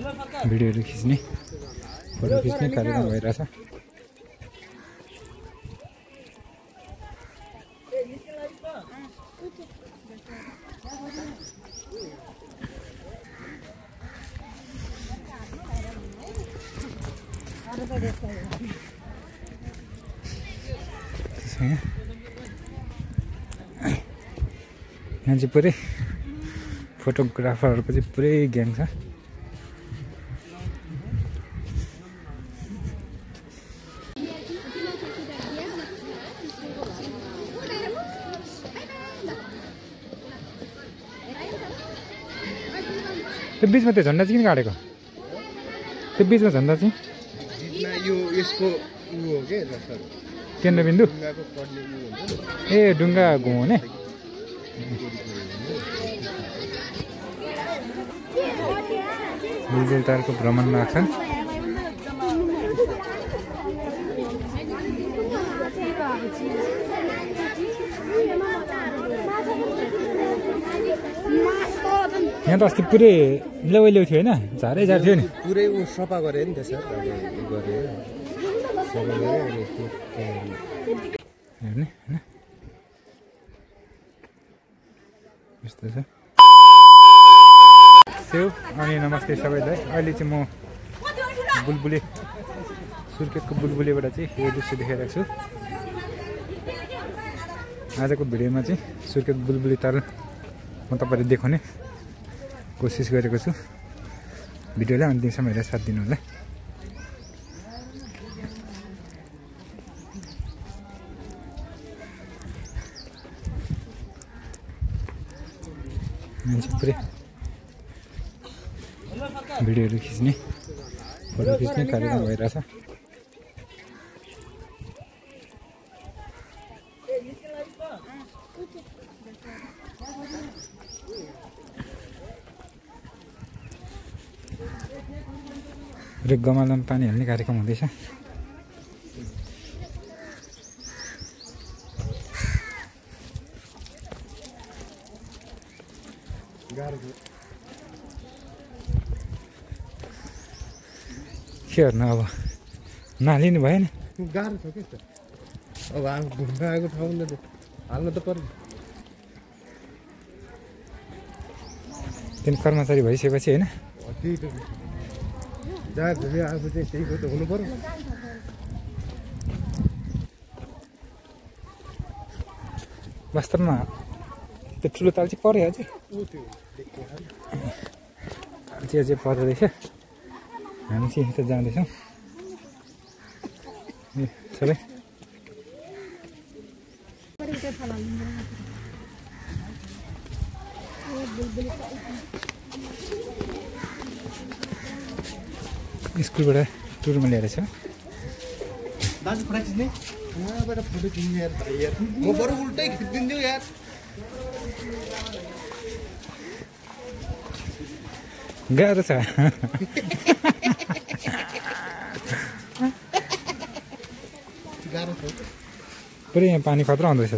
भिडियोहरू खिच्ने फोटो खिच्ने कार्यक्रम भइरहेछ। यहाँ चाहिँ पुरै फोटोग्राफरहरूको चाहिँ पुरै ग्याङ छ। त्यो बिचमा त्यो झन्डा चाहिँ किन काटेको? त्यो बिचमा झन्डा चाहिँ यो यसको हो के केन्द्रबिन्दु ए ढुङ्गा घुमाउने बुलबुल तालको भ्रमणमा आएको छ। यहाँ त अस्ति पुरै लेउ थियो होइन, झारै झार थियो नि, पुरै ऊ सफा गरे नि त सर। हेर्ने होइन यस्तो छ। सेउ अनि नमस्ते सबैलाई। अहिले चाहिँ म बुलबुले सुर्खेतको बुलबुलेबाट चाहिँ यो दृश्य देखाइरहेको छु। आजको भिडियोमा चाहिँ सुर्खेत बुलबुले ताल म तपाईँले देखाउने कोसिस गरेको छु। भिडियोलाई अन्तिमसम्म हेरेर साथ दिनु होला। मान्छे पुरै भिडियोहरू खिच्ने फोटो खिच्ने कार्यक्रम भइरहेछ। र गमलामा पानी हाल्ने कार्यक्रम हुँदैछ। के गर्नु अब नहालिनु भएन, गाह्रो छ के अब घुम्न आएको ठाउँमा हाल्न त पर्यो। त्यहाँ कर्मचारी भइसकेपछि होइन त्यही त जहाँ घुमे आएको चाहिँ त्यही त हुनु पर्यो। वास्तवमा त्यो ठुलो ताल चाहिँ पऱ्यो अझै अझै पर्दो रहेछ। हामी चाहिँ यता जाँदैछौँ सबै। स्कुलबाट टुरमा ल्याएर छ। दाजु फोटो खिच्ने यहाँबाट फोटो खिच्ने यार भाइ यार, म बरु उल्टै खिचिदिन्छु यार। गाह्रो छ गाह्रो छ पुरै। यहाँ पानी खतरा हुँदो रहेछ।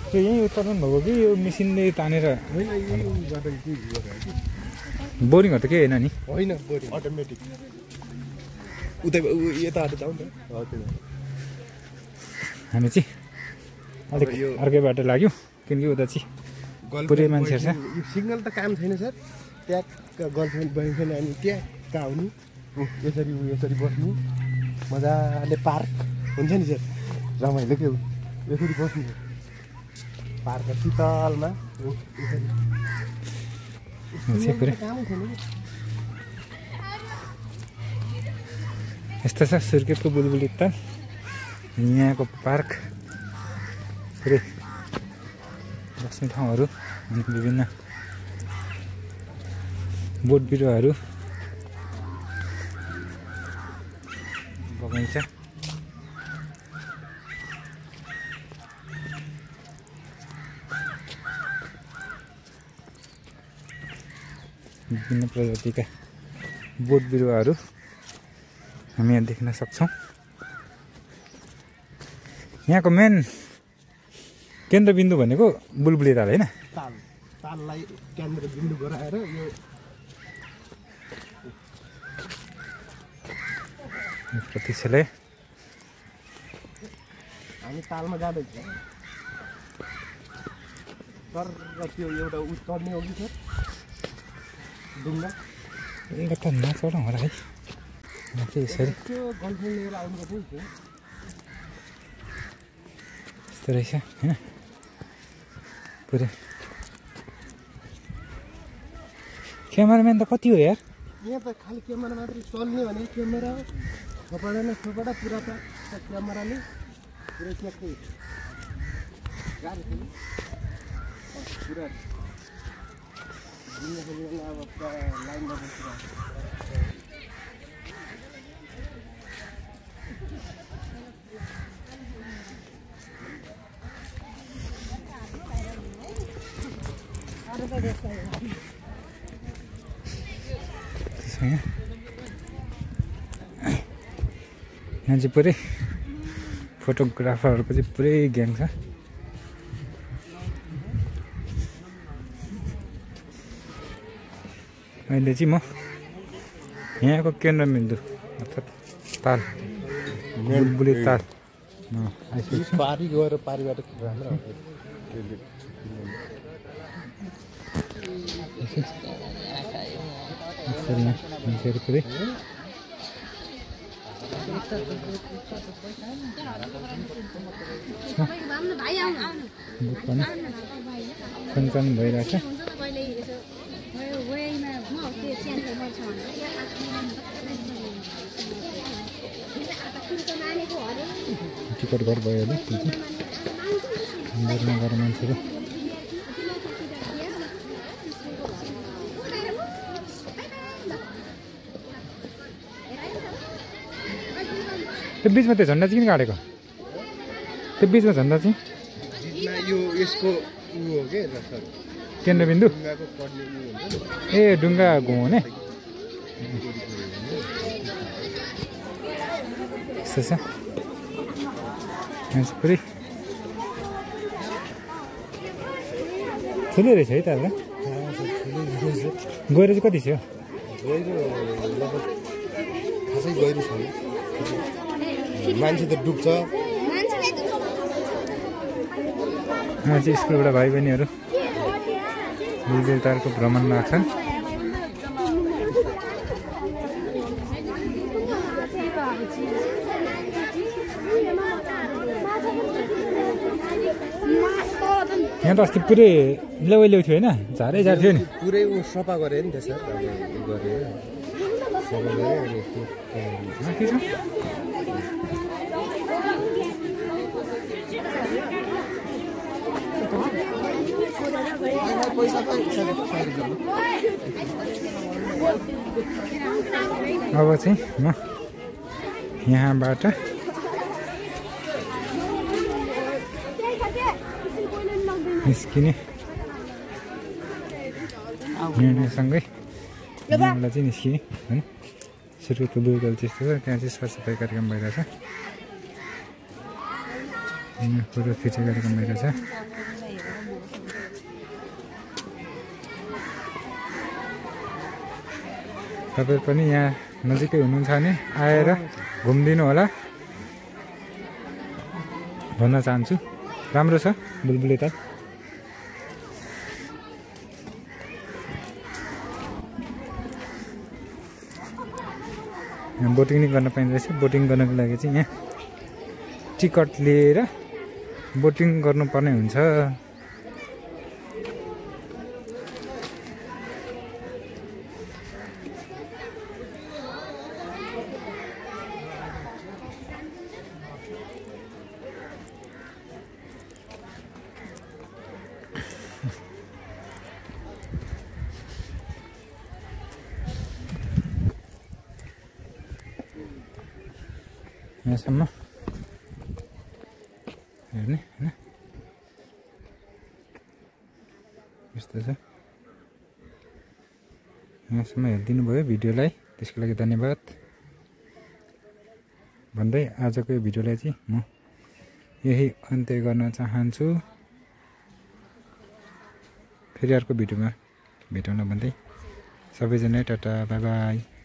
त्यो यहीँ उत्पादन भएको कि यो मेसिनले तानेर? बोरिङहरू त केही होइन नि? होइन बोरिङ अटोमेटिक। उतै यता जाउँ न। हामी चाहिँ अलिक अर्कै बाटो लाग्यो किनकि उता चाहिँ पुरै मान्छेहरू छ। यो सिग्नल त काम छैन सर। त्यहाँ गर्लफ्रेन्ड बोयफ्रेन्ड अनि त्यहाँ कहाँ आउनु यसरी बस्नु मजाले पार्क हुन्छ नि सर, रमाइलो के हो यसरी बस्नु पार्क शीतलमा। यस्तो छ सुर्खेतको बुलबुले ताल। यहाँको पार्क पुरै बस्ने ठाउँहरू अनि विभिन्न बोट बिरुवाहरू, बगैँचा, विभिन्न प्रजातिका बोट बिरुवाहरू हामी यहाँ देख्न सक्छौँ। यहाँको मेन केन्द्रबिन्दु भनेको बुलबुली ताल होइन? ताललाई केन्द्रबिन्दु गराएर यो प्रतीक्षाले हामी तालमा जाँदैछ तर त्यो एउटा उ चढ्ने हो कि सर ढुङ्गा एउटा त नचढौँ होला है चाहिँ यसरी त्यो गर्लफ्रेन्ड लिएर आउनुपर्छ नि त्यो यस्तो रहेछ होइन पुरै क्यामेराम्यान त कति हो यार यहाँ त खालि क्यामेरा मात्रै चल्ने भने क्यामेरा थपडा न थपडा पुरा त क्यामेराले पुरै ट्याक्कै गाह्रो छ पुरा अब पुरा लाइनमा बसिरहेको यहाँ चाहिँ पुरै फोटोग्राफरहरूको चाहिँ पुरै ग्याङ छ अहिले चाहिँ म यहाँको केन्द्रबिन्दु अर्थात् ताल बुलबुली ताल आइसकेको पारी गएर पारीबाट राम्रो मान्छेहरू पुरै सञ्चालन भइरहेछ टिकट घर भयो होला गएर मान्छेहरू त्यो बिचमा त्यो झन्डा चाहिँ किन गाडेको त्यो बिचमा झन्डा चाहिँ यो यसको उ हो के केन्द्रबिन्दु ए ढुङ्गा घुमाउने यस्तो छ पुरै ठुलो रहेछ है त गएर चाहिँ कति छ खासै गहिरो छैन मान्छे त डुब्छ यहाँ चाहिँ स्कुलबाट भाइ बहिनीहरू बुलबुली तालको भ्रमणमा आएको छन् यहाँ त अस्ति पुरै लेउ थियो होइन झारै झार थियो नि पुरै ऊ सफा गरे नि त सर गरे सफा गरे अनि के छ अब चाहिँ म यहाँबाट निस्किने निर्णयसँगै यहाँबाट चाहिँ निस्किने होइन सुरुको बुलबुली त्यस्तो छ त्यहाँ चाहिँ सरसफाइ कार्यक्रम भइरहेछ फोटो खिच्ने कार्यक्रम भइरहेछ तपाईँ पनि यहाँ नजिकै हुनुहुन्छ भने आएर घुमिदिनु होला भन्न चाहन्छु राम्रो छ बुलबुली ताल यहाँ बोटिङ नै गर्न पाइँदो रहेछ बोटिङ गर्नको लागि चाहिँ यहाँ टिकट लिएर बोटिङ गर्नुपर्ने हुन्छ यहाँसम्म हेर्ने होइन यस्तो छ यहाँसम्म हेरिदिनु भयो भिडियोलाई त्यसको लागि धन्यवाद भन्दै आजको यो भिडियोलाई चाहिँ म यही अन्त्य गर्न चाहन्छु। फेरि अर्को भिडियोमा भेटौँ न भन्दै सबैजना टाटा बाई बाई।